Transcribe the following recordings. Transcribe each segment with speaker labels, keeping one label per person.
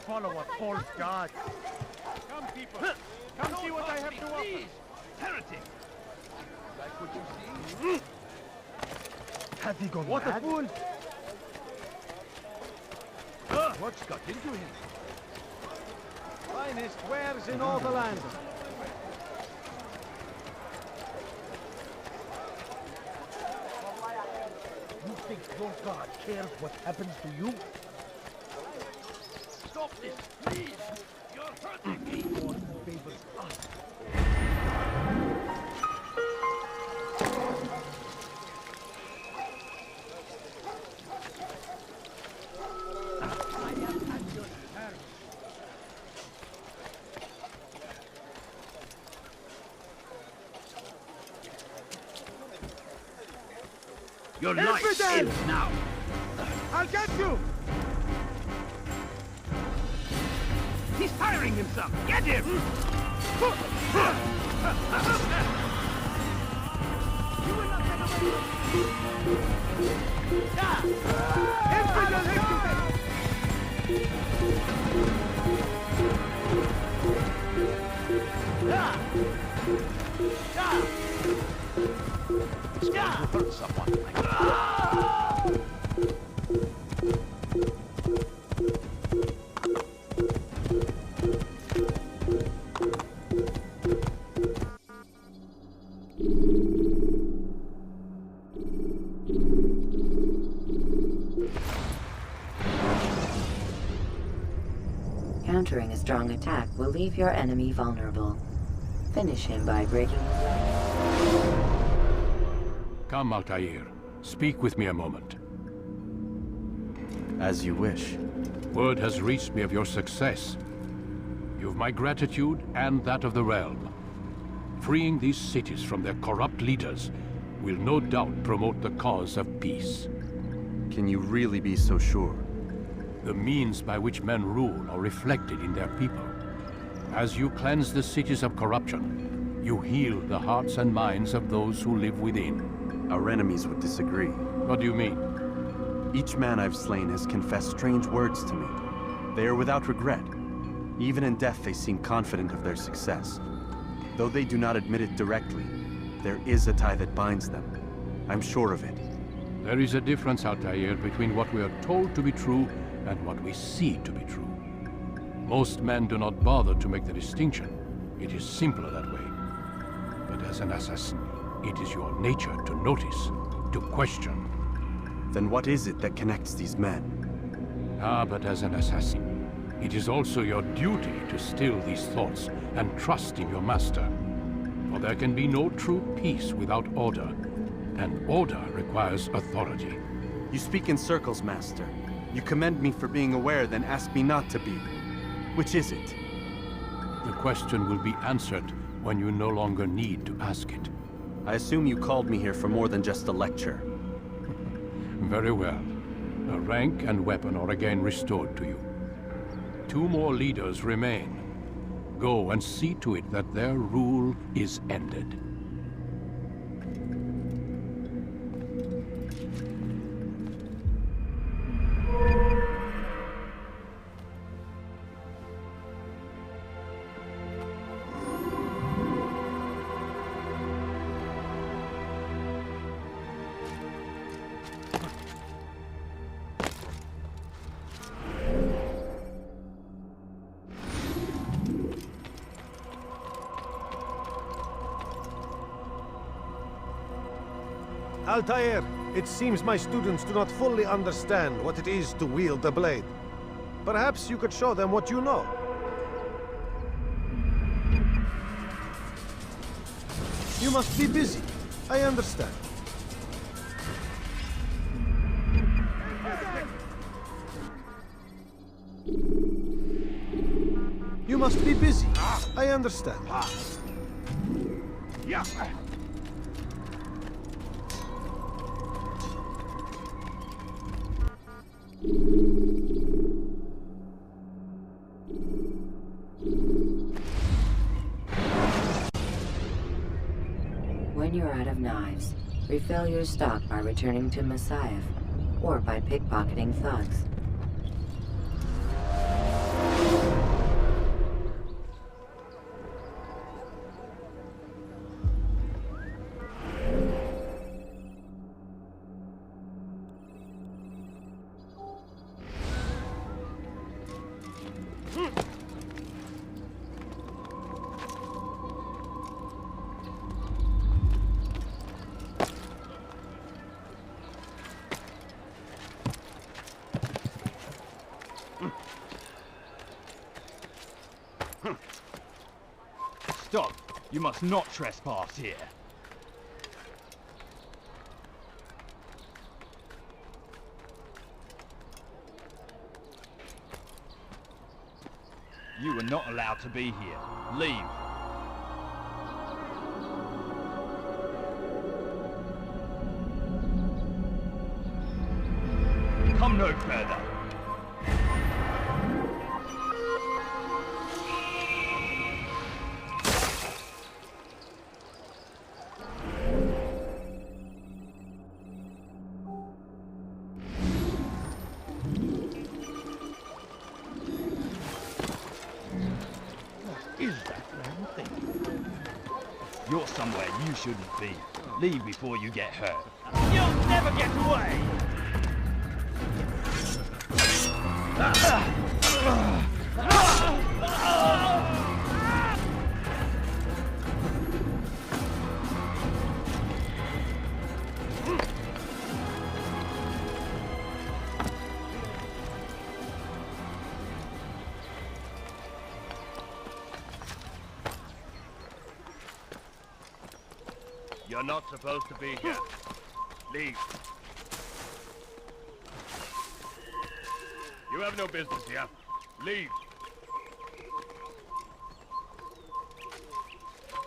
Speaker 1: Follow a false god. Come, people. Come see what I have to offer.
Speaker 2: Heretic! Like what you see?
Speaker 1: Has he gone
Speaker 3: What
Speaker 1: mad?
Speaker 3: a fool!
Speaker 2: What's got into him?
Speaker 3: Finest wares in all the land.
Speaker 1: You think your god cares what happens to you?
Speaker 2: Stop this, please! You're hurting me!
Speaker 1: God favors us.
Speaker 2: Your life ends now!
Speaker 1: I'll get you!
Speaker 2: He's firing himself! Get him!
Speaker 1: You will not get away! Infidel
Speaker 2: It's going to hurt someone.
Speaker 4: Countering a strong attack will leave your enemy vulnerable. Finish him by breaking his leg.
Speaker 5: Come, Altair. Speak with me a moment.
Speaker 6: As you wish.
Speaker 5: Word has reached me of your success. You've my gratitude and that of the realm. Freeing these cities from their corrupt leaders will no doubt promote the cause of peace.
Speaker 6: Can you really be so sure?
Speaker 5: The means by which men rule are reflected in their people. As you cleanse the cities of corruption, you heal the hearts and minds of those who live within.
Speaker 6: Our enemies would disagree.
Speaker 5: What do you mean?
Speaker 6: Each man I've slain has confessed strange words to me. They are without regret. Even in death they seem confident of their success. Though they do not admit it directly, there is a tie that binds them. I'm sure of it.
Speaker 5: There is a difference, Altair, between what we are told to be true and what we see to be true. Most men do not bother to make the distinction. It is simpler that way. But as an assassin, it is your nature to notice, to question.
Speaker 6: Then what is it that connects these men?
Speaker 5: Ah, but as an assassin, it is also your duty to still these thoughts and trust in your master. For there can be no true peace without order, and order requires authority.
Speaker 6: You speak in circles, Master. You commend me for being aware, then ask me not to be. Which is it?
Speaker 5: The question will be answered when you no longer need to ask it.
Speaker 6: I assume you called me here for more than just a lecture.
Speaker 5: Very well. A rank and weapon are again restored to you. 2 more leaders remain. Go and see to it that their rule is ended.
Speaker 3: Altair, it seems my students do not fully understand what it is to wield the blade. Perhaps you could show them what you know. You must be busy. I understand. You must be busy. I understand.
Speaker 2: Yeah.
Speaker 4: When you're out of knives, refill your stock by returning to Messiah, or by pickpocketing thugs.
Speaker 2: Stop! You must not trespass here. You are not allowed to be here. Leave. Come no further.
Speaker 1: Is that damn thing?
Speaker 2: You're somewhere you shouldn't be. Leave before you get hurt. You'll never get away!
Speaker 1: You're not supposed to be here. Leave. You have no business here. Leave.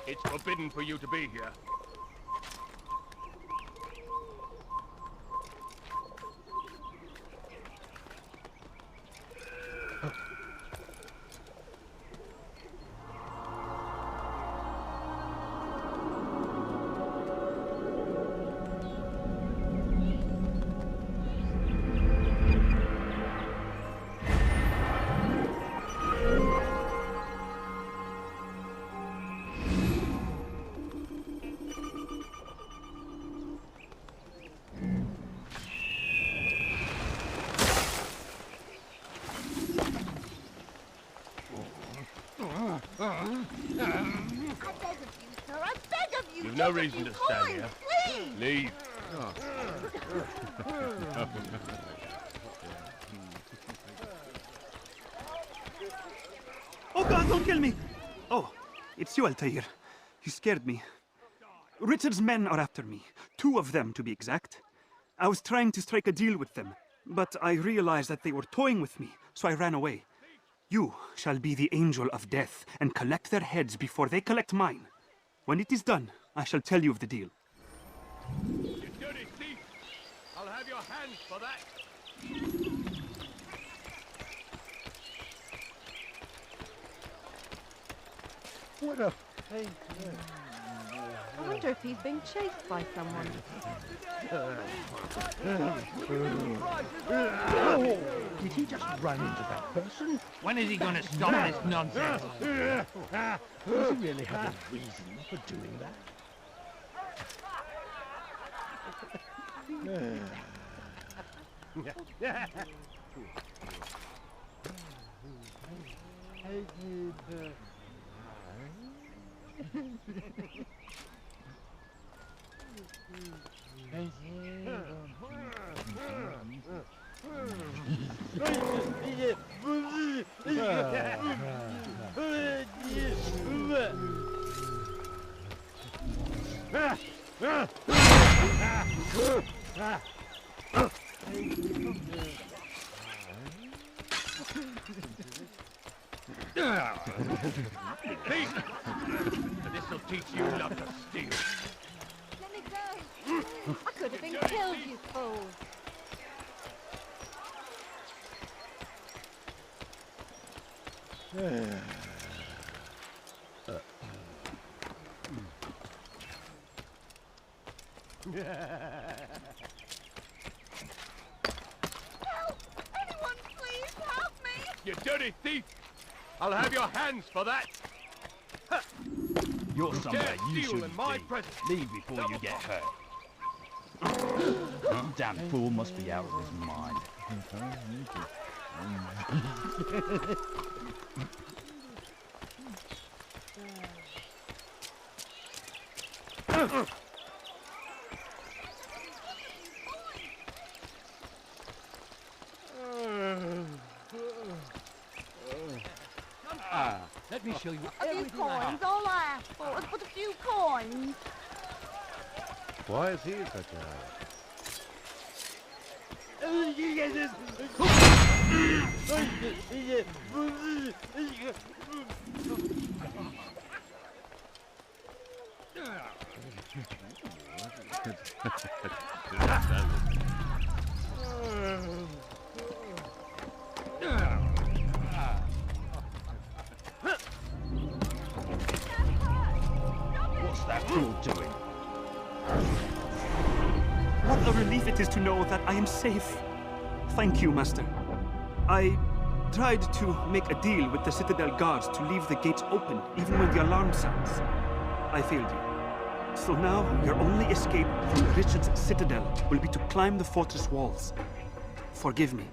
Speaker 1: It's forbidden for you to be here. You've no reason to stand here. Leave.
Speaker 2: Oh God, don't kill me! Oh, it's you, Altair. You scared me. Richard's men are after me. 2 of them, to be exact. I was trying to strike a deal with them, but I realized that they were toying with me, so I ran away. You shall be the angel of death and collect their heads before they collect mine. When it is done, I shall tell you of the deal.
Speaker 1: You dirty thief! I'll have your hands for that! What a... Hey,
Speaker 7: I wonder if he's being chased by someone.
Speaker 1: Oh, did he just run into that person?
Speaker 2: When is he gonna stop this nonsense?
Speaker 1: Does he really have a reason for doing that? This'll teach you not to steal.
Speaker 7: Let me go. I could have been killed, you fool. Help! Anyone, please help me!
Speaker 1: You dirty thief! I'll have your hands for that!
Speaker 8: You're somewhere you
Speaker 1: steal
Speaker 8: shouldn't
Speaker 1: in my
Speaker 8: be.
Speaker 1: presence.
Speaker 8: Leave before you get hurt. Damn fool must be out of his mind.
Speaker 5: Let me show you
Speaker 7: A few
Speaker 5: everything I
Speaker 7: coins,
Speaker 5: have.
Speaker 7: all I asked for was but a few coins.
Speaker 3: Why is he such a...
Speaker 8: What's that fool doing?
Speaker 2: What a relief it is to know that I am safe. Thank you, Master. I tried to make a deal with the Citadel guards to leave the gates open, even when the alarm sounds. I failed you. So now, your only escape from Richard's Citadel will be to climb the fortress walls. Forgive me.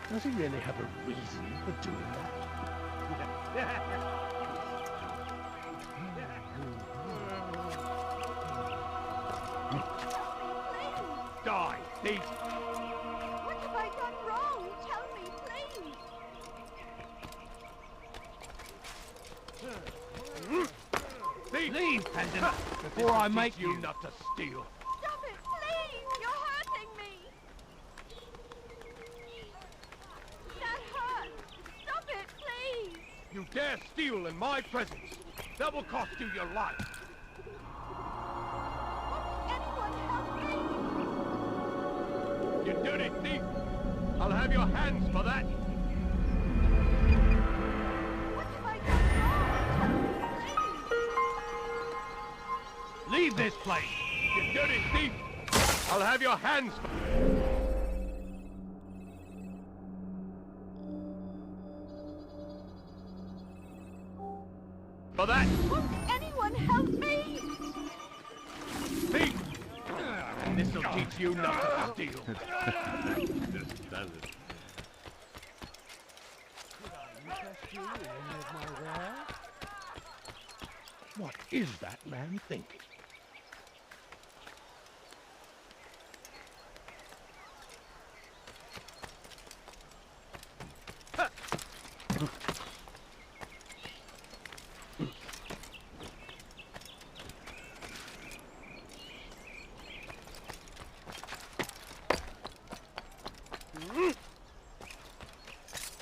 Speaker 1: Does he really have a reason for doing that? Die, thief!
Speaker 7: What have I done wrong? Tell me, please.
Speaker 1: Thief!
Speaker 5: Leave, Pendant,
Speaker 1: Before
Speaker 5: before I make
Speaker 1: you
Speaker 5: you.
Speaker 1: not to steal.
Speaker 7: Stop it, please! You're hurting me! That hurts! Stop it, please!
Speaker 1: You dare steal in my presence! That will cost you your life!
Speaker 7: Anyone help me!
Speaker 1: You dirty thief! I'll have your hands for that!
Speaker 7: What have I done wrong? Please!
Speaker 1: Leave this place! You dirty thief! I'll have your hands for... For that!
Speaker 7: Won't anyone help me?
Speaker 1: Thief! This'll teach you not to steal. What is that man thinking?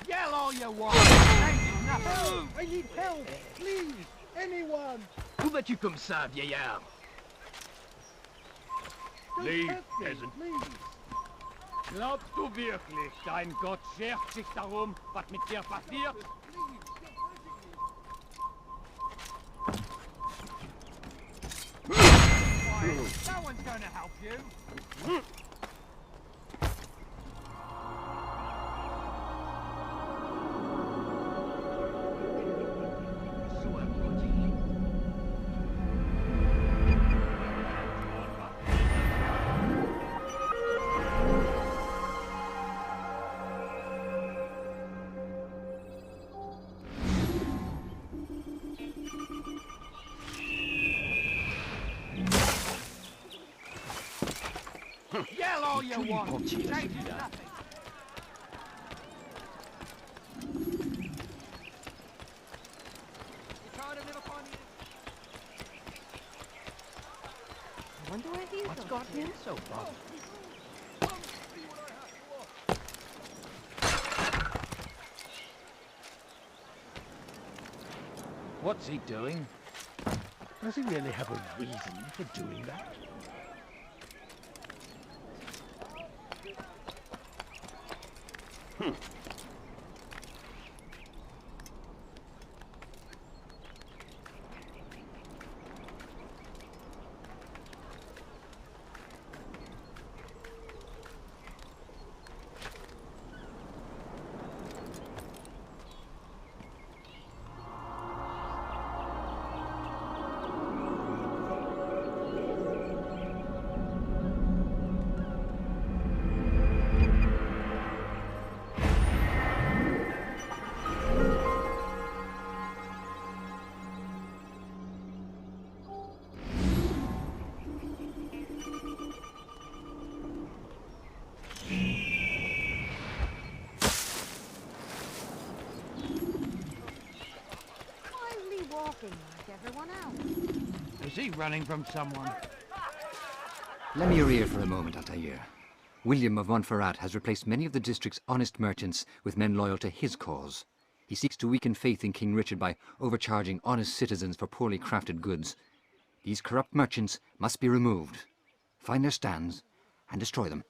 Speaker 5: Yell all you want. Ain't nothing.
Speaker 1: I need help! Please! Anyone!
Speaker 5: Où vas-tu comme ça, vieillard?
Speaker 1: Leave, peasant.
Speaker 9: Glaubst du wirklich, dein Gott schert sich darum, was mit dir passiert? No one's going to help you. Yell all you want. Changes nothing.
Speaker 7: I wonder where he's
Speaker 9: What's got him so bothered? What's he doing?
Speaker 8: Does he really have a reason for doing that?
Speaker 7: Walking like everyone else.
Speaker 9: Is he running from someone?
Speaker 10: Lend me your ear for a moment, Altair. William of Montferrat has replaced many of the district's honest merchants with men loyal to his cause. He seeks to weaken faith in King Richard by overcharging honest citizens for poorly crafted goods. These corrupt merchants must be removed. Find their stands and destroy them.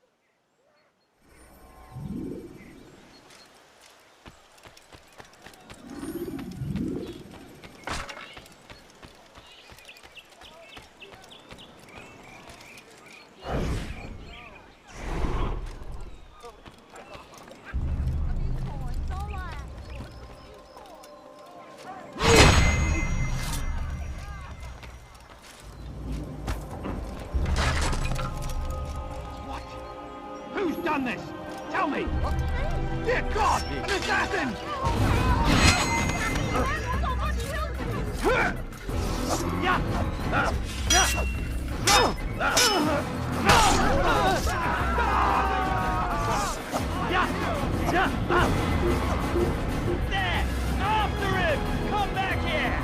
Speaker 9: Done this? Tell me! Dear God! An assassin!
Speaker 1: There! After him! Come back here!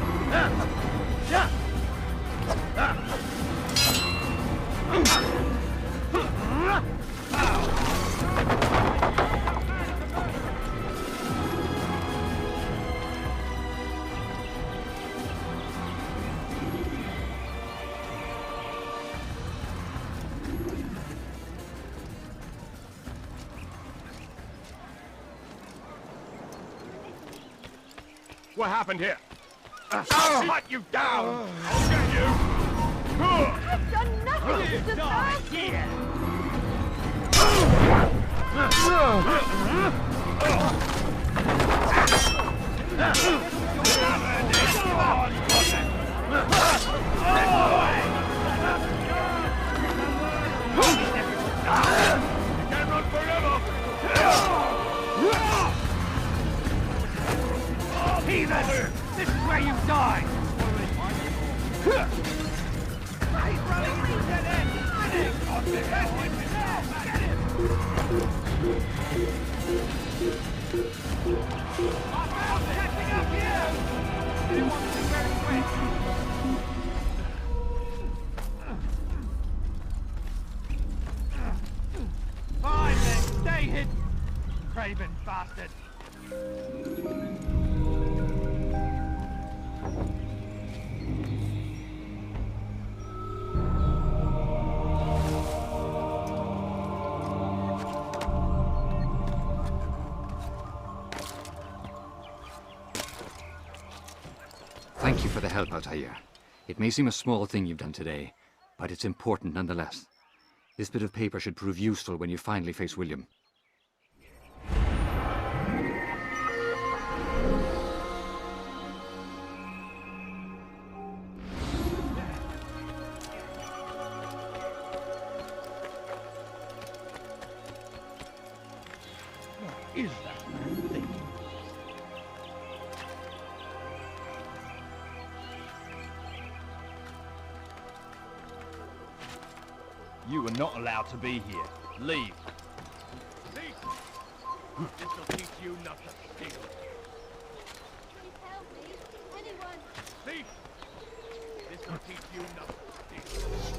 Speaker 9: What happened here? I'll hunt you down! I'll get you!
Speaker 7: I've done nothing to deserve
Speaker 1: here!
Speaker 9: You can't run forever!
Speaker 1: Heathen! This is where you die!
Speaker 9: He's running into dead end! Get him! I'm catching up here! They want to be very quick! Fine then, stay hidden! Craven bastard!
Speaker 10: Thank you for the help, Altair. It may seem a small thing you've done today, but it's important nonetheless. This bit of paper should prove useful when you finally face William.
Speaker 8: What is that man thinking?
Speaker 9: You are not allowed to be here. Leave.
Speaker 1: Thief! This'll teach you not to steal.
Speaker 7: Please help me. Anyone.
Speaker 1: Thief! This'll teach you not to steal.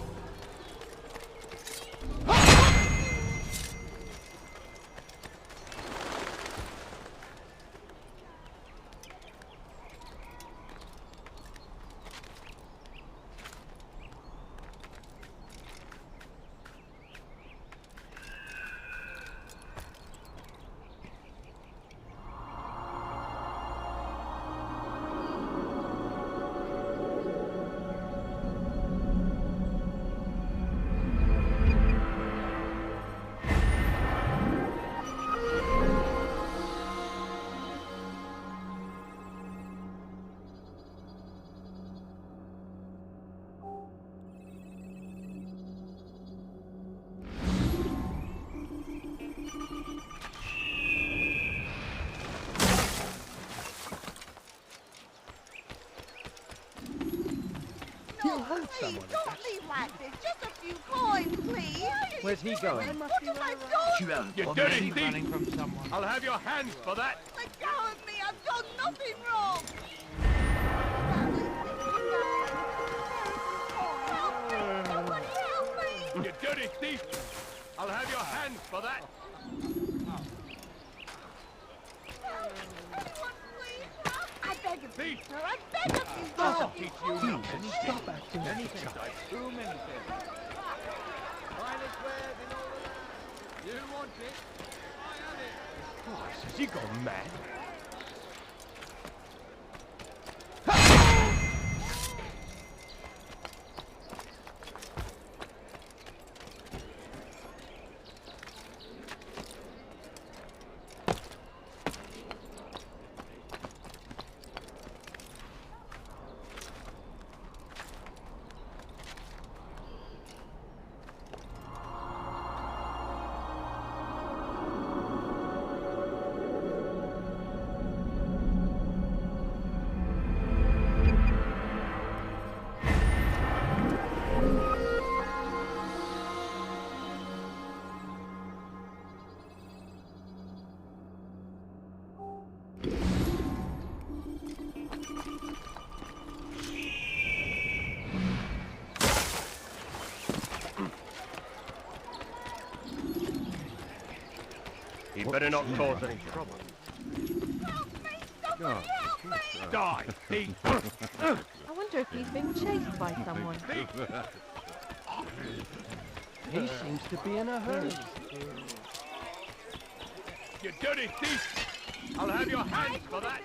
Speaker 8: You'll hurt
Speaker 11: Please,
Speaker 8: someone.
Speaker 11: don't leave like this. Just a few coins, please.
Speaker 8: Where's he going?
Speaker 11: Look at my daughter.
Speaker 1: You dirty thief! From someone. I'll have your hands for that.
Speaker 11: Let go of me. I've done nothing wrong. Help me. Somebody help me.
Speaker 1: You dirty thief! I'll have your hands for that.
Speaker 11: Anyone, please. I beg of you,
Speaker 1: Thief!
Speaker 11: sir. I beg of you,
Speaker 1: I'll
Speaker 11: sir.
Speaker 1: teach you not to steal.
Speaker 8: Stop acting like a
Speaker 1: Anything
Speaker 8: child.
Speaker 1: I do, anything.
Speaker 9: You want it? I have it.
Speaker 1: Christ, has he gone mad? He better not cause any trouble.
Speaker 11: Somebody help me.
Speaker 1: Die, thief!
Speaker 7: I wonder if he's been chased by someone.
Speaker 8: He seems to be in a hurry.
Speaker 1: You dirty thief! I'll have your hands for that!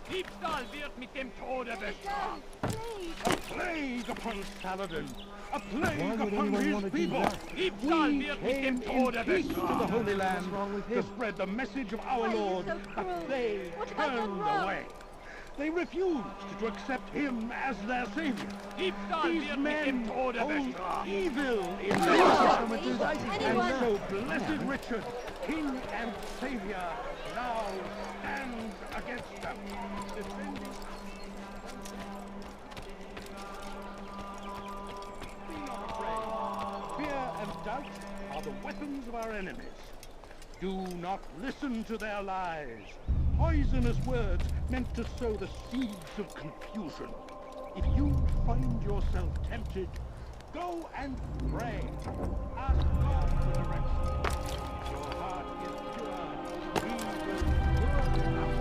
Speaker 1: Diebstahl wird mit dem Tode bestraft.
Speaker 7: Please.
Speaker 8: A plague upon Saladin! A plague
Speaker 3: Why would
Speaker 8: upon
Speaker 3: anyone
Speaker 8: his
Speaker 3: want to do
Speaker 8: people!
Speaker 3: that?
Speaker 1: Diebstahl
Speaker 8: We
Speaker 1: wird mit
Speaker 8: came
Speaker 1: dem Tode
Speaker 8: in peace to the
Speaker 1: bestraft.
Speaker 8: Holy Land
Speaker 3: wrong with
Speaker 8: to
Speaker 3: him?
Speaker 8: spread the message of our
Speaker 7: Why are you
Speaker 8: Lord,
Speaker 7: so cruel?
Speaker 8: but they
Speaker 7: What have I done
Speaker 8: turned
Speaker 7: wrong?
Speaker 8: away. They refused to accept him as their savior.
Speaker 1: Diebstahl
Speaker 8: These
Speaker 1: wird mit dem
Speaker 8: men
Speaker 1: Tode
Speaker 8: hold
Speaker 1: bestraft.
Speaker 8: evil in their
Speaker 7: Please.
Speaker 8: hearts. And
Speaker 7: Anyone.
Speaker 8: so blessed Richard, king and savior, now stands against them, defending. Be not afraid. Fear and doubt are the weapons of our enemies. Do not listen to their lies. Poisonous words meant to sow the seeds of confusion. If you find yourself tempted, go and pray. Ask God for direction. Your heart is pure. He will pour it out.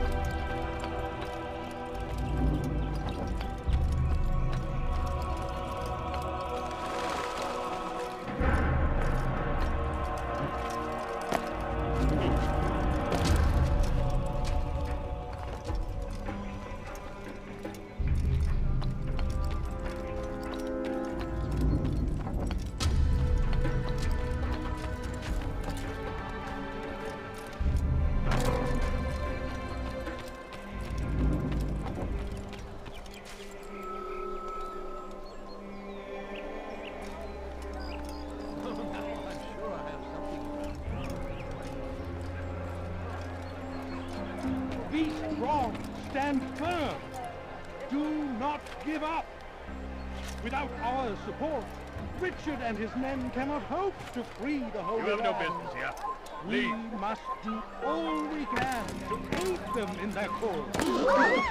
Speaker 8: strong. Stand firm. Do not give up. Without our support, Richard and his men cannot hope to free the Holy Land.
Speaker 9: You have no business here.
Speaker 8: We must do all we can to aid them in their cause.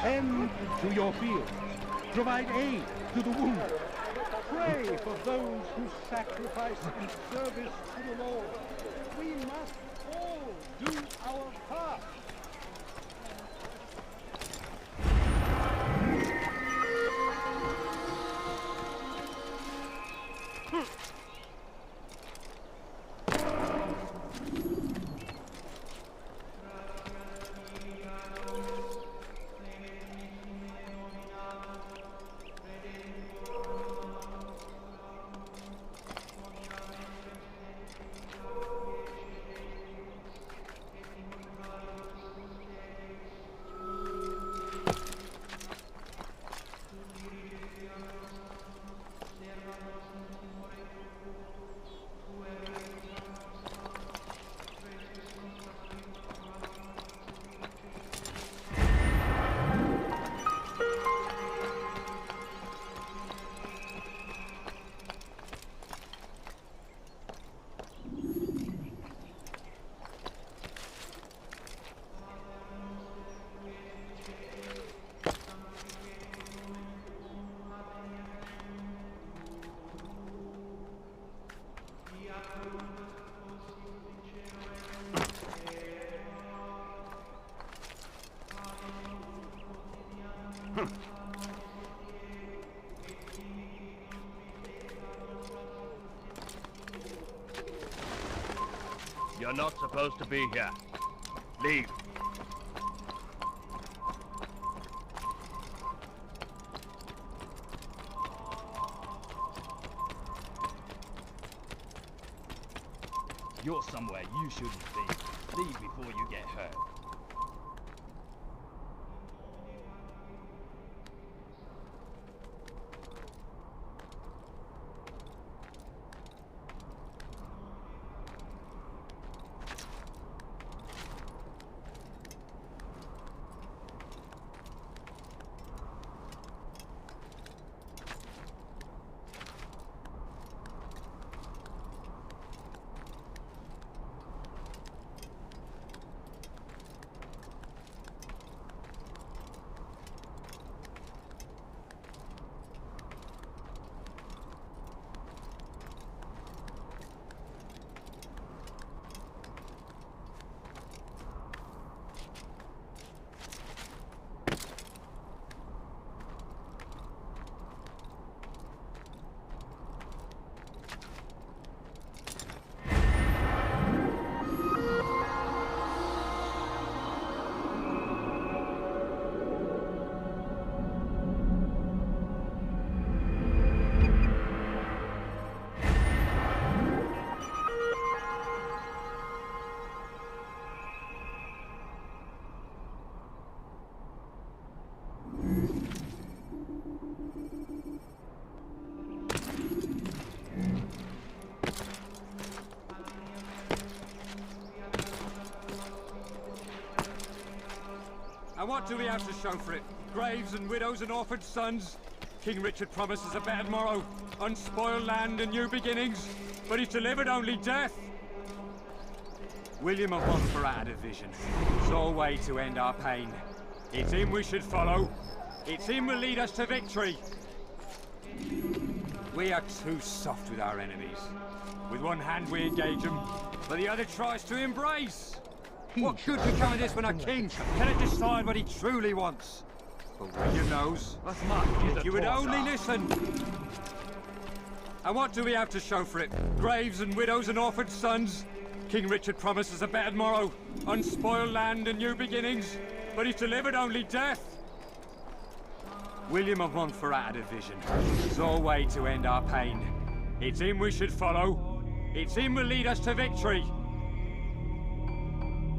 Speaker 8: Tend to your fields. Provide aid to the wounded. Pray for those who sacrifice in service to the Lord. We must all do our part.
Speaker 9: You're not supposed to be here. Leave.
Speaker 12: You're somewhere you shouldn't be. Leave before you get hurt.
Speaker 13: And what do we have to show for it? Graves and widows and orphaned sons? King Richard promises a better morrow, unspoiled land and new beginnings, but he's delivered only death. William of Montferrat had a vision. Saw a way to end our pain. It's him we should follow. It's him will lead us to victory. We are too soft with our enemies. With one hand we engage them, but the other tries to embrace. What good could come of this when a king cannot decide what he truly wants? But William knows. If you would only listen. And what do we have to show for it? Graves and widows and orphaned sons? King Richard promises a better morrow, unspoiled land and new beginnings, but he's delivered only death. William of Montferrat had a vision. Saw a way to end our pain. It's him we should follow. It's him will lead us to victory.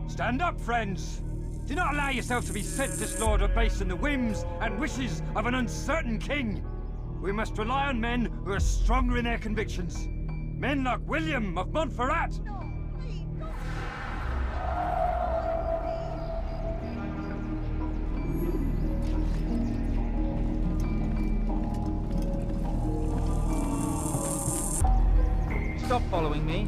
Speaker 13: Stand up, friends! Do not allow yourselves to be sent to slaughter based on the whims and wishes of an uncertain king. We must rely on men who are stronger in their convictions. Men like William of Montferrat!
Speaker 14: stop following me?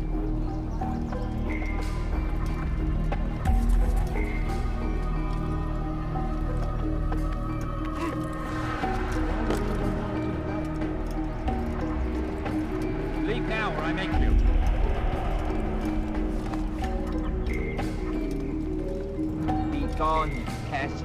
Speaker 14: Leave now or I make you. Be gone, you pest.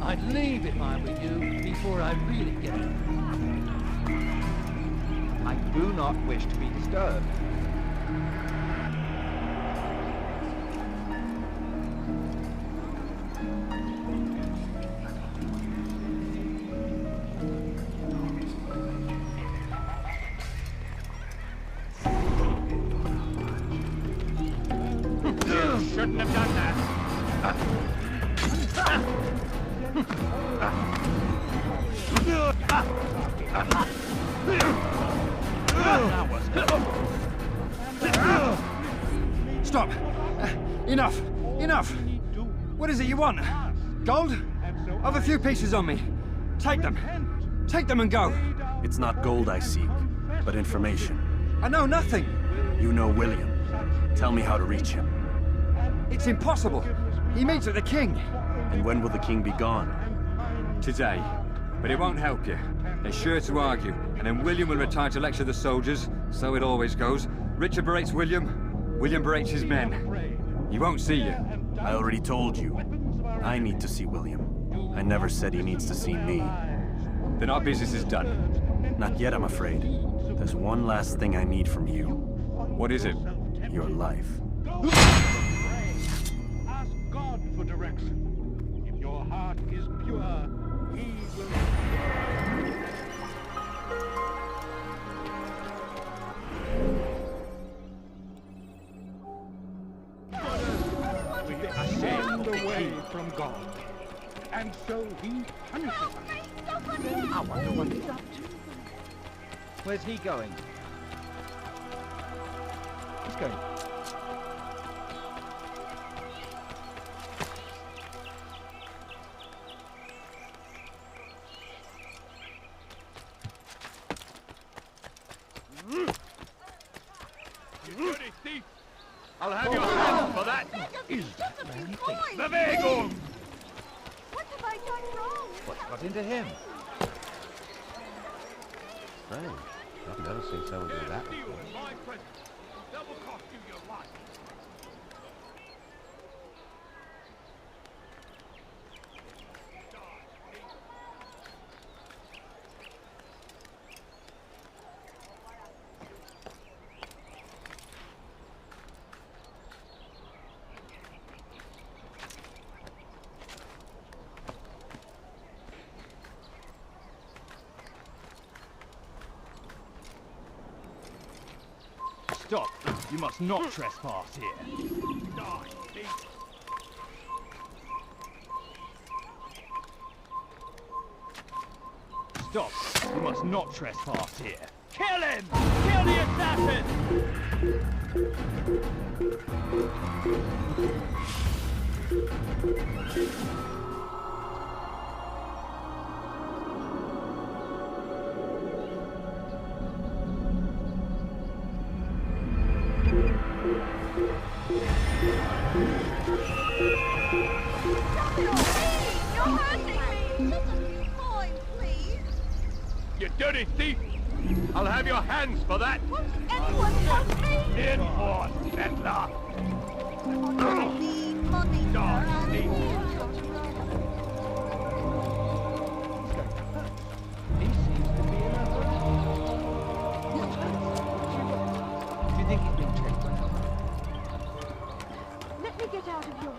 Speaker 14: I'd leave if I were you before I really get it. I do not wish to be disturbed.
Speaker 9: You shouldn't have done that.
Speaker 13: Stop! Enough! Enough! What is it you want? Gold? I've a few pieces on me. Take them. Take them and go.
Speaker 6: It's not gold I seek, but information.
Speaker 13: I know nothing.
Speaker 6: You know William. Tell me how to reach him.
Speaker 13: It's impossible. He meets with the king.
Speaker 6: And when will the king be gone?
Speaker 13: Today. But it won't help you. They're sure to argue, and then William will retire to lecture the soldiers. So it always goes. Richard berates William. William berates his men. He won't see you.
Speaker 6: I already told you. I need to see William. I never said he needs to see me.
Speaker 13: Then our business is done.
Speaker 6: Not yet, I'm afraid. There's one last thing I need from you.
Speaker 13: What is it?
Speaker 6: Your life.
Speaker 8: Ask God for direction. If your heart is pure, He will. We ascend away from God, and so He punishes us.
Speaker 14: I wonder what he's up to. Where's he going? He's going.
Speaker 9: You dirty thief! I'll have your hands for that!
Speaker 8: Is that man?
Speaker 9: The Vegum!
Speaker 11: What have I done wrong?
Speaker 14: What's got into him?
Speaker 3: Strange. I've never seen someone do that
Speaker 9: Steal
Speaker 3: before.
Speaker 9: my presents. That will cost you your life.
Speaker 12: Stop! You must not trespass here.
Speaker 9: Die, thief!
Speaker 12: Stop! You must not trespass here.
Speaker 9: Kill him! Kill the assassin!
Speaker 11: You're hurting me! Just a few coins, please.
Speaker 9: You dirty thief! I'll have your hands for that!
Speaker 11: Won't anyone help me?
Speaker 9: In for settler!
Speaker 11: Need money, sir.
Speaker 9: Die, thief!
Speaker 14: He seems to be in a hurry. Do you think he's been checked?
Speaker 7: Let me get out of your way.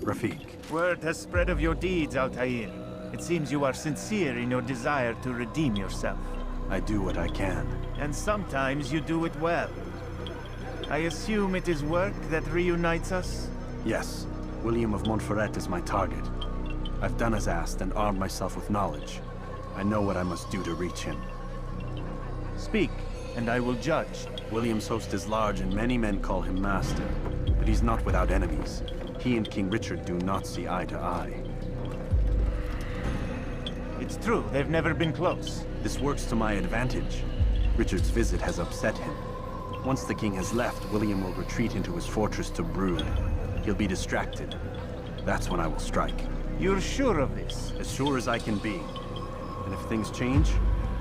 Speaker 6: Rafik,
Speaker 15: Word has spread of your deeds, Altair. It seems you are sincere in your desire to redeem yourself.
Speaker 6: I do what I can.
Speaker 15: And sometimes you do it well. I assume it is work that reunites us?
Speaker 6: Yes. William of Montferrat is my target. I've done as asked and armed myself with knowledge. I know what I must do to reach him.
Speaker 15: Speak, and I will judge.
Speaker 6: William's host is large and many men call him master. But he's not without enemies. He and King Richard do not see eye to eye.
Speaker 15: It's true, they've never been close.
Speaker 6: This works to my advantage. Richard's visit has upset him. Once the king has left, William will retreat into his fortress to brood. He'll be distracted. That's when I will strike.
Speaker 15: You're sure of this?
Speaker 6: As sure as I can be. And if things change,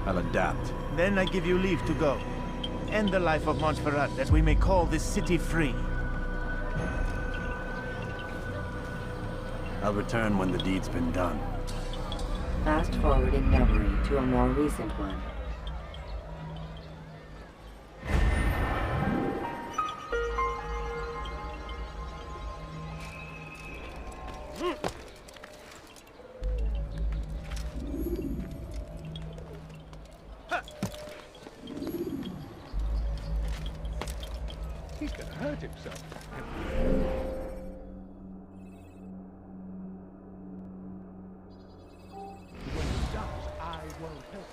Speaker 6: I'll adapt.
Speaker 15: Then I give you leave to go. End the life of Montferrat, that we may call this city free.
Speaker 6: I'll return when the deed's been done.
Speaker 4: Fast forward in memory to a more recent one.
Speaker 8: He's gonna hurt himself. When he does, I won't help.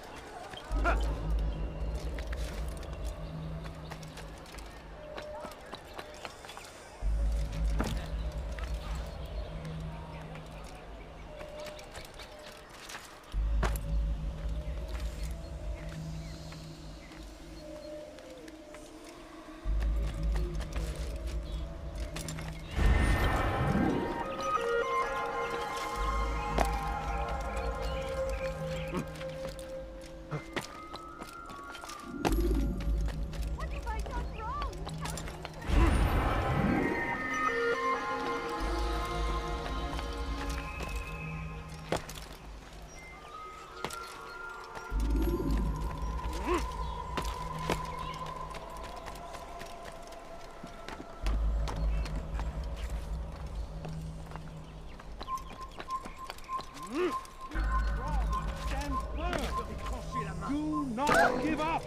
Speaker 8: Do not give up!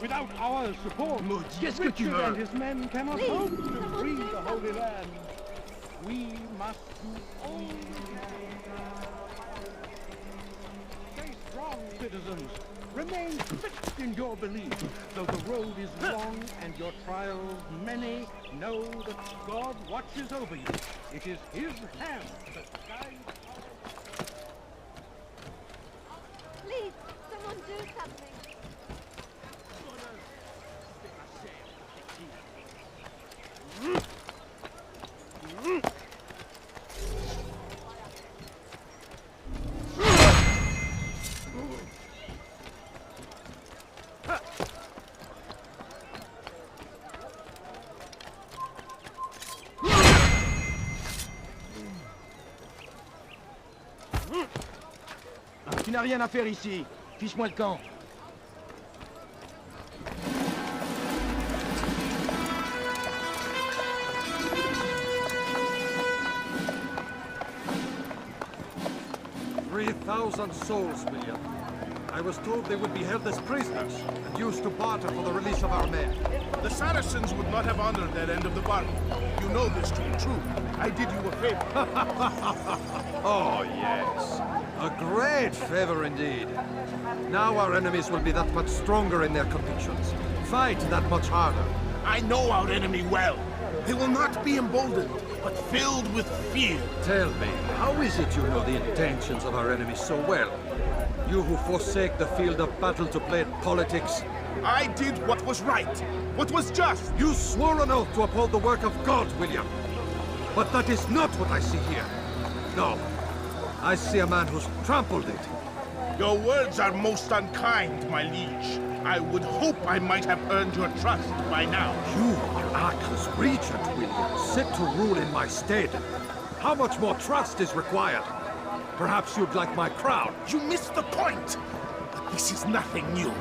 Speaker 8: Without our support, Richard and his men cannot hope to free the Holy Land. We must do all we can. Stay strong, citizens. Remain fixed in your belief. Though the road is long and your trials many, know that God watches over you. It is His hand that guides.
Speaker 7: Please, someone do something.
Speaker 9: Tu n'as rien à faire ici. Fiche-moi le camp.
Speaker 16: Souls, William. I was told they would be held as prisoners and used to barter for the release of our men.
Speaker 17: The Saracens would not have honored that end of the bargain. You know this to be true. I did you a favor.
Speaker 16: Oh, yes. A great favor indeed. Now our enemies will be that much stronger in their convictions. Fight that much harder.
Speaker 17: I know our enemy well. They will not be emboldened, but filled with fear.
Speaker 16: Tell me, how is it you know the intentions of our enemies so well? You who forsake the field of battle to play at politics.
Speaker 17: I did what was right, what was just.
Speaker 16: You swore an oath to uphold the work of God, William. But that is not what I see here. No, I see a man who's trampled it.
Speaker 17: Your words are most unkind, my liege. I would hope I might have earned your trust by now.
Speaker 16: You are Arcus Regent, William, set to rule in my stead. How much more trust is required? Perhaps you'd like my crown.
Speaker 17: You missed the point! But this is nothing new.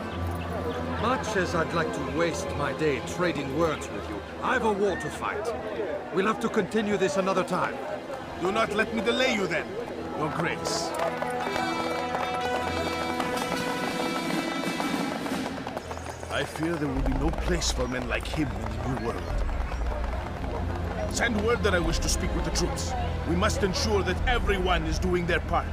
Speaker 16: Much as I'd like to waste my day trading words with you, I've a war to fight. We'll have to continue this another time.
Speaker 17: Do not let me delay you then, Your Grace. I fear there will be no place for men like him in the New World. Send word that I wish to speak with the troops. We must ensure that everyone is doing their part.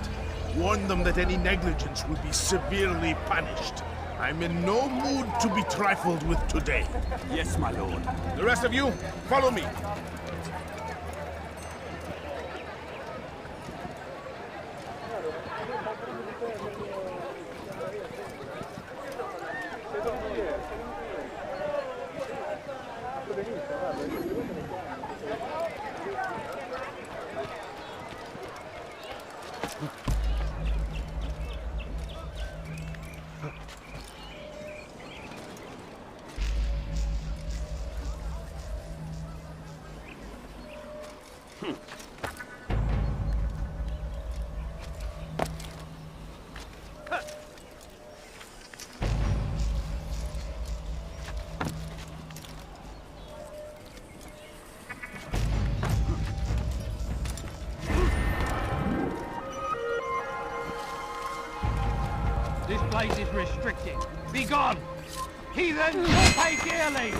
Speaker 17: Warn them that any negligence will be severely punished. I'm in no mood to be trifled with today.
Speaker 13: Yes, my lord.
Speaker 17: The rest of you, follow me.
Speaker 9: This place is restricted. Be gone! Heathen, you'll pay dearly!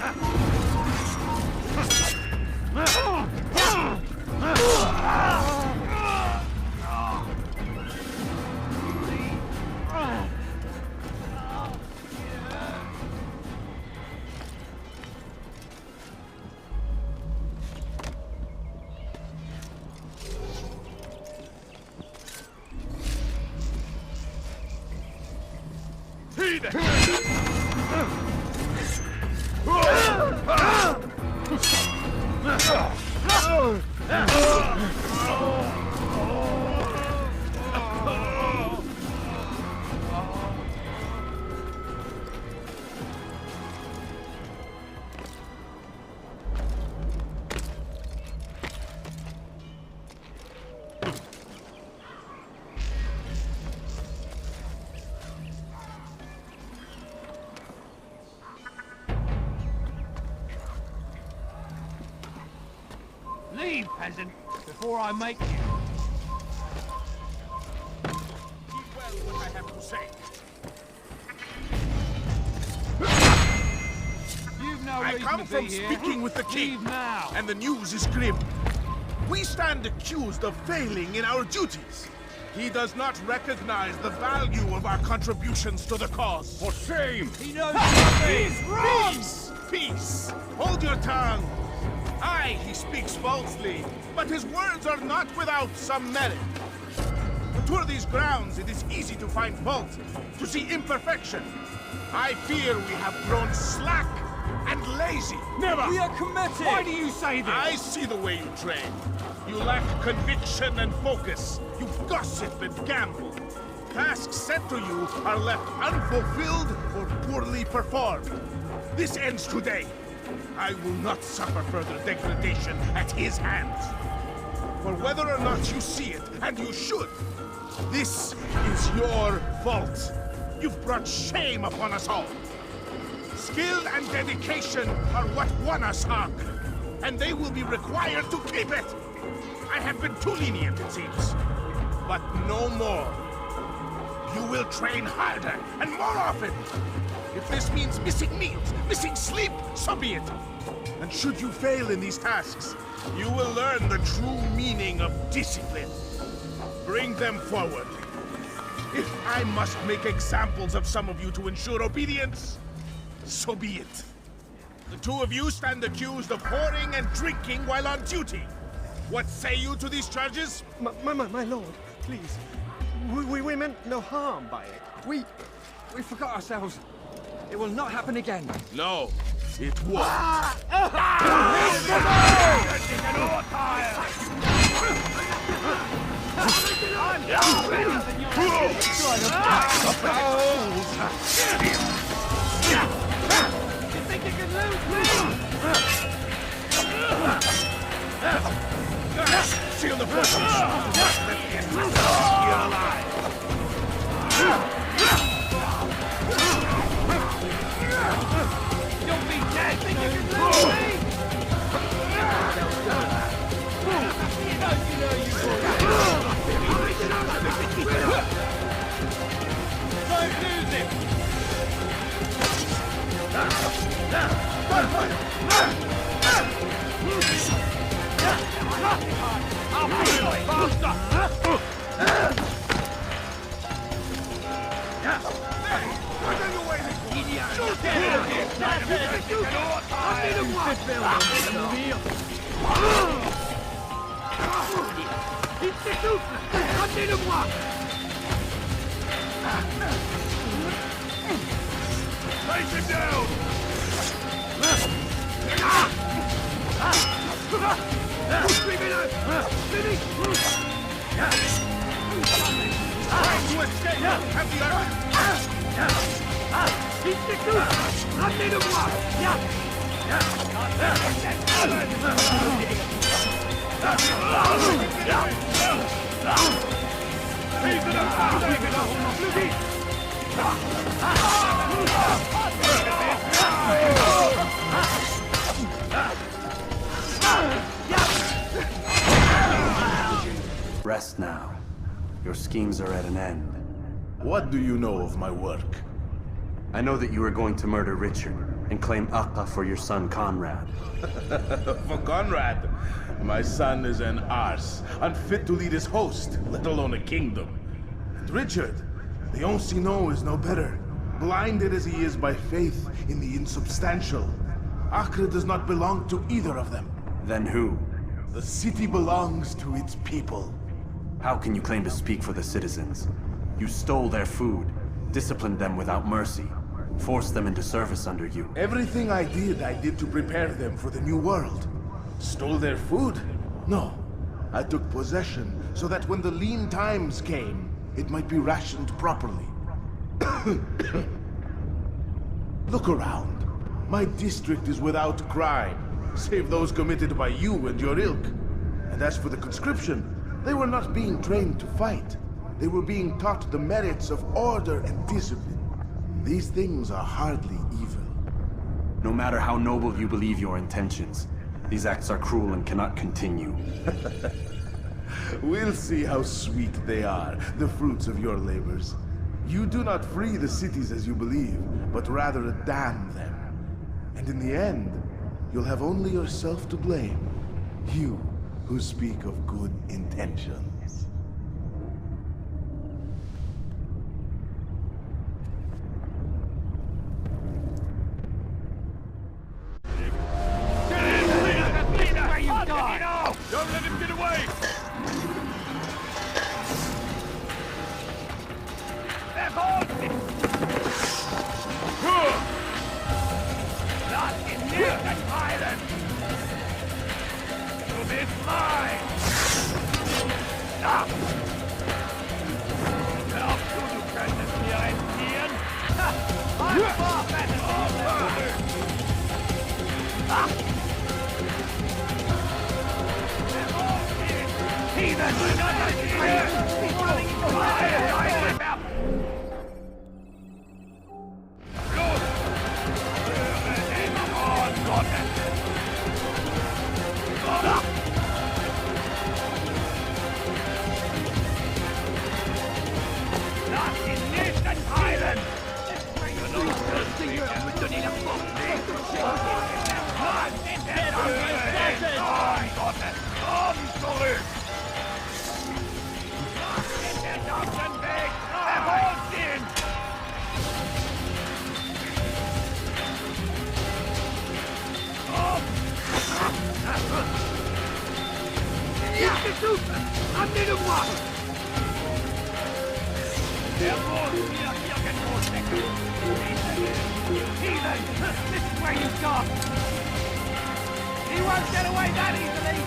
Speaker 9: Leave, peasant, before I make you.
Speaker 17: Heed well what I have to say.
Speaker 9: You've no
Speaker 17: I
Speaker 9: reason
Speaker 17: come
Speaker 9: to
Speaker 17: from
Speaker 9: be here.
Speaker 17: speaking with the king,
Speaker 9: Leave now.
Speaker 17: and the news is grim. We stand accused of failing in our duties. He does not recognize the value of our contributions to the cause. For shame!
Speaker 9: He knows
Speaker 17: He's wrong! Peace! Peace! Hold your tongue! Aye, he speaks falsely, but his words are not without some merit. To tour these grounds, it is easy to find fault, to see imperfection. I fear we have grown slack and lazy.
Speaker 13: Never! We are committed!
Speaker 17: Why do you say this? I see the way you train. You lack conviction and focus. You gossip and gamble. Tasks set to you are left unfulfilled or poorly performed. This ends today. I will not suffer further degradation at his hands. For whether or not you see it, and you should, this is your fault. You've brought shame upon us all. Skill and dedication are what won us Ark, and they will be required to keep it. I have been too lenient, it seems. But no more. You will train harder and more often. If this means missing meals, missing sleep, so be it. And should you fail in these tasks, you will learn the true meaning of discipline. Bring them forward. If I must make examples of some of you to ensure obedience, so be it. The two of you stand accused of whoring and drinking while on duty. What say you to these charges?
Speaker 3: My lord, please. We meant no harm by it.
Speaker 13: We forgot ourselves. It will not happen again.
Speaker 17: No, it won't.
Speaker 9: You think you can lose me?
Speaker 17: Seal the fortress. Let the assassins here alive.
Speaker 9: You'll be dead. Think you can lose me? You know you
Speaker 6: Rest now. Your schemes are at an end.
Speaker 17: What do you know of my work?
Speaker 6: I know that you are going to murder Richard and claim Akka for your son Conrad.
Speaker 17: For Conrad? My son is an arse, unfit to lead his host, let alone a kingdom. And Richard, the Ancien is no better, blinded as he is by faith in the insubstantial. Acre does not belong to either of them.
Speaker 6: Then who?
Speaker 17: The city belongs to its people.
Speaker 6: How can you claim to speak for the citizens? You stole their food, disciplined them without mercy, forced them into service under you.
Speaker 17: Everything I did to prepare them for the new world. Stole their food? No. I took possession so that when the lean times came, it might be rationed properly. Look around. My district is without crime, save those committed by you and your ilk. And as for the conscription, they were not being trained to fight. They were being taught the merits of order and discipline. These things are hardly evil.
Speaker 6: No matter how noble you believe your intentions, these acts are cruel and cannot continue.
Speaker 17: We'll see how sweet they are, the fruits of your labors. You do not free the cities as you believe, but rather damn them. And in the end, you'll have only yourself to blame. You who speak of good intentions.
Speaker 9: Don't let him get away! They're holding! Not in Newton Island! To this line! Stop! Glaubst du könntest mir entziehen? I'm far better Heathen! He's running into fire! This is where you stop! He won't get away that easily!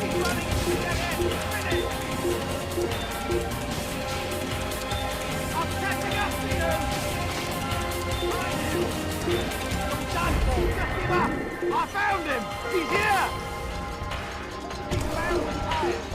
Speaker 9: He's running into the end! Finish! I'm catching up to you! Find him! You're done for! Just give up! I found him! He's here! He found the fire!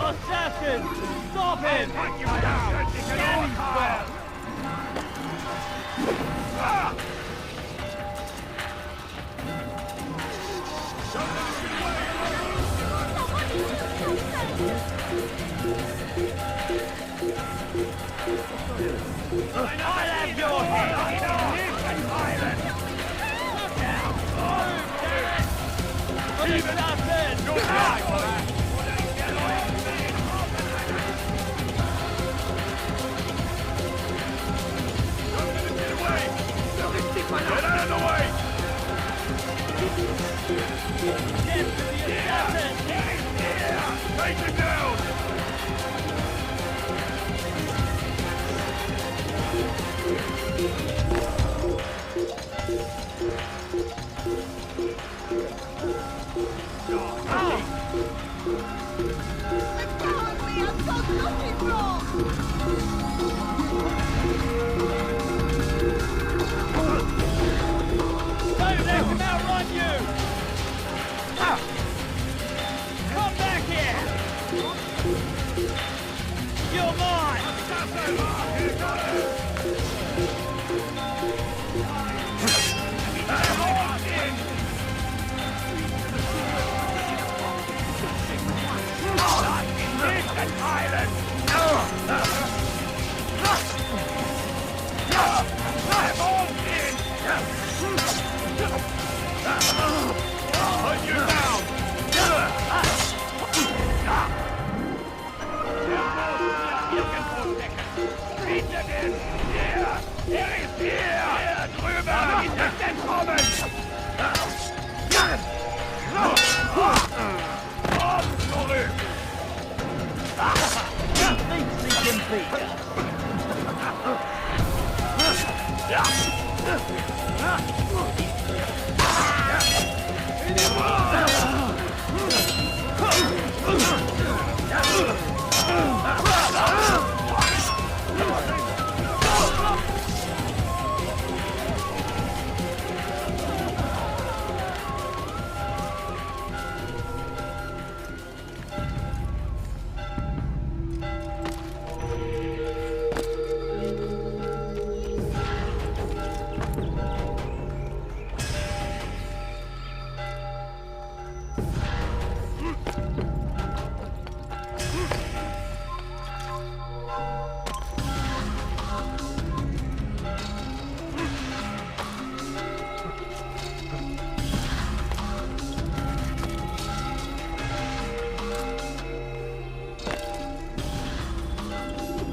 Speaker 14: Assassin! Stop him!
Speaker 9: I'll cut you down! Stand well! I'll have your head! Even Altair, good right for that! Get out of the way! Get to the assassin! Take him down! Don't let him outrun you! Come back here! You're mine! Put you down! You can protect it! Reach it in! Here! Here is here! Hier drüben! Ist es entkommen! Komm zurück!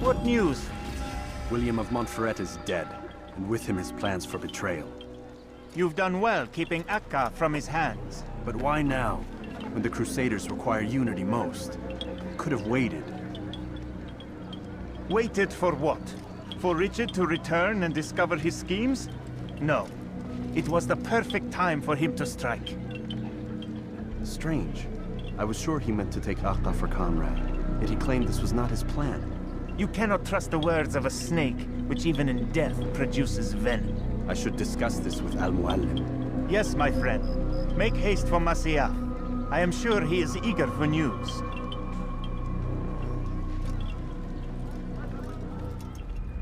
Speaker 3: What news?
Speaker 6: William of Montferrat is dead, and with him his plans for betrayal.
Speaker 15: You've done well keeping Akka from his hands.
Speaker 6: But why now, when the Crusaders require unity most? Could have waited.
Speaker 15: Waited for what? For Richard to return and discover his schemes? No. It was the perfect time for him to strike.
Speaker 6: Strange. I was sure he meant to take Akka for Conrad, yet he claimed this was not his plan.
Speaker 15: You cannot trust the words of a snake, which even in death produces venom.
Speaker 6: I should discuss this with Al-Muallim.
Speaker 15: Yes, my friend. Make haste for Masyaf. I am sure he is eager for news.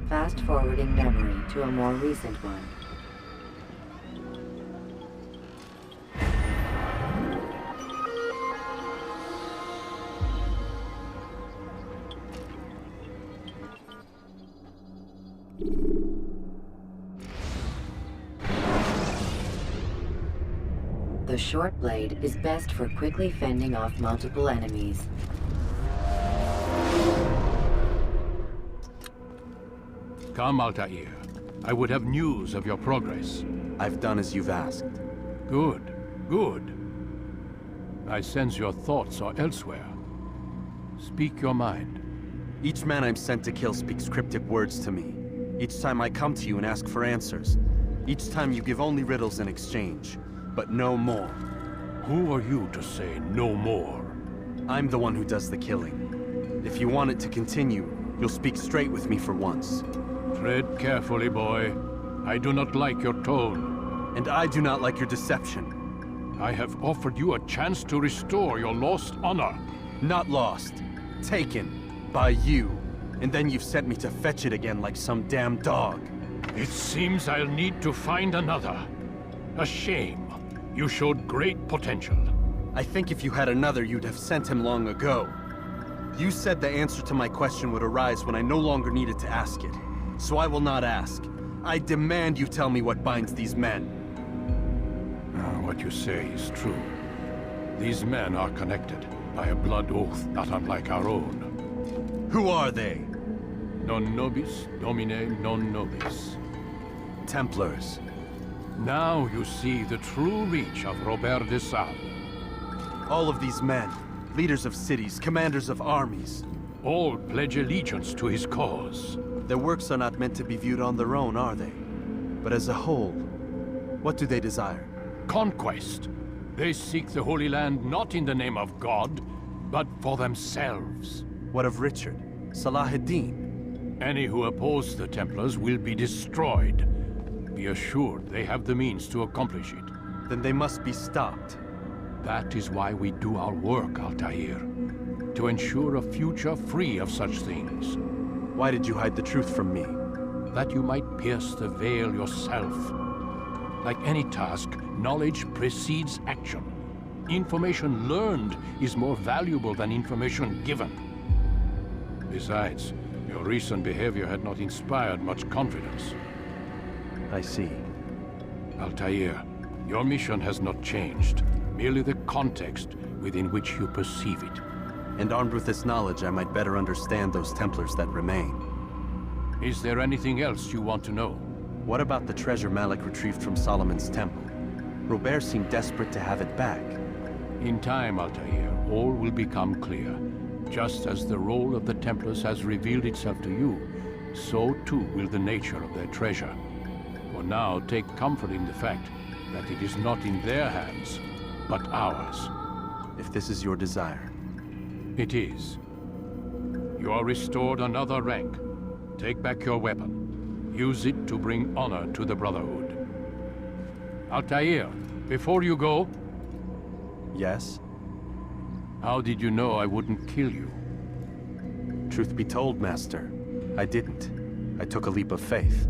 Speaker 4: Fast-forwarding memory to a more recent one. The short blade is best for quickly fending off multiple enemies.
Speaker 5: Come, Altair. I would have news of your progress.
Speaker 6: I've done as you've asked.
Speaker 5: Good, good. I sense your thoughts are elsewhere. Speak your mind.
Speaker 6: Each man I'm sent to kill speaks cryptic words to me. Each time I come to you and ask for answers. Each time you give only riddles in exchange. But no more.
Speaker 5: Who are you to say no more?
Speaker 6: I'm the one who does the killing. If you want it to continue, you'll speak straight with me for once.
Speaker 5: Tread carefully, boy. I do not like your tone.
Speaker 6: And I do not like your deception.
Speaker 5: I have offered you a chance to restore your lost honor.
Speaker 6: Not lost. Taken. By you. And then you've sent me to fetch it again like some damn dog.
Speaker 5: It seems I'll need to find another. A shame. You showed great potential.
Speaker 6: I think if you had another, you'd have sent him long ago. You said the answer to my question would arise when I no longer needed to ask it. So I will not ask. I demand you tell me what binds these men.
Speaker 5: What you say is true. These men are connected by a blood oath not unlike our own.
Speaker 6: Who are they?
Speaker 5: Non nobis, domine non nobis.
Speaker 6: Templars.
Speaker 5: Now you see the true reach of Robert de Sales.
Speaker 6: All of these men, leaders of cities, commanders of armies.
Speaker 5: All pledge allegiance to his cause.
Speaker 6: Their works are not meant to be viewed on their own, are they? But as a whole, what do they desire?
Speaker 5: Conquest. They seek the Holy Land not in the name of God, but for themselves.
Speaker 6: What of Richard? Salah ad-Din?
Speaker 5: Any who oppose the Templars will be destroyed. Be assured they have the means to accomplish it.
Speaker 6: Then they must be stopped.
Speaker 5: That is why we do our work, Altair. To ensure a future free of such things.
Speaker 6: Why did you hide the truth from me?
Speaker 5: That you might pierce the veil yourself. Like any task, knowledge precedes action. Information learned is more valuable than information given. Besides, your recent behavior had not inspired much confidence.
Speaker 6: I see.
Speaker 5: Altair, your mission has not changed. Merely the context within which you perceive it.
Speaker 6: And armed with this knowledge, I might better understand those Templars that remain.
Speaker 5: Is there anything else you want to know?
Speaker 6: What about the treasure Malik retrieved from Solomon's temple? Robert seemed desperate to have it back.
Speaker 5: In time, Altair, all will become clear. Just as the role of the Templars has revealed itself to you, so too will the nature of their treasure. For now, take comfort in the fact that it is not in their hands, but ours.
Speaker 6: If this is your desire.
Speaker 5: It is. You are restored another rank. Take back your weapon. Use it to bring honor to the Brotherhood. Altair, before you go...
Speaker 6: Yes?
Speaker 5: How did you know I wouldn't kill you?
Speaker 6: Truth be told, Master, I didn't. I took a leap of faith.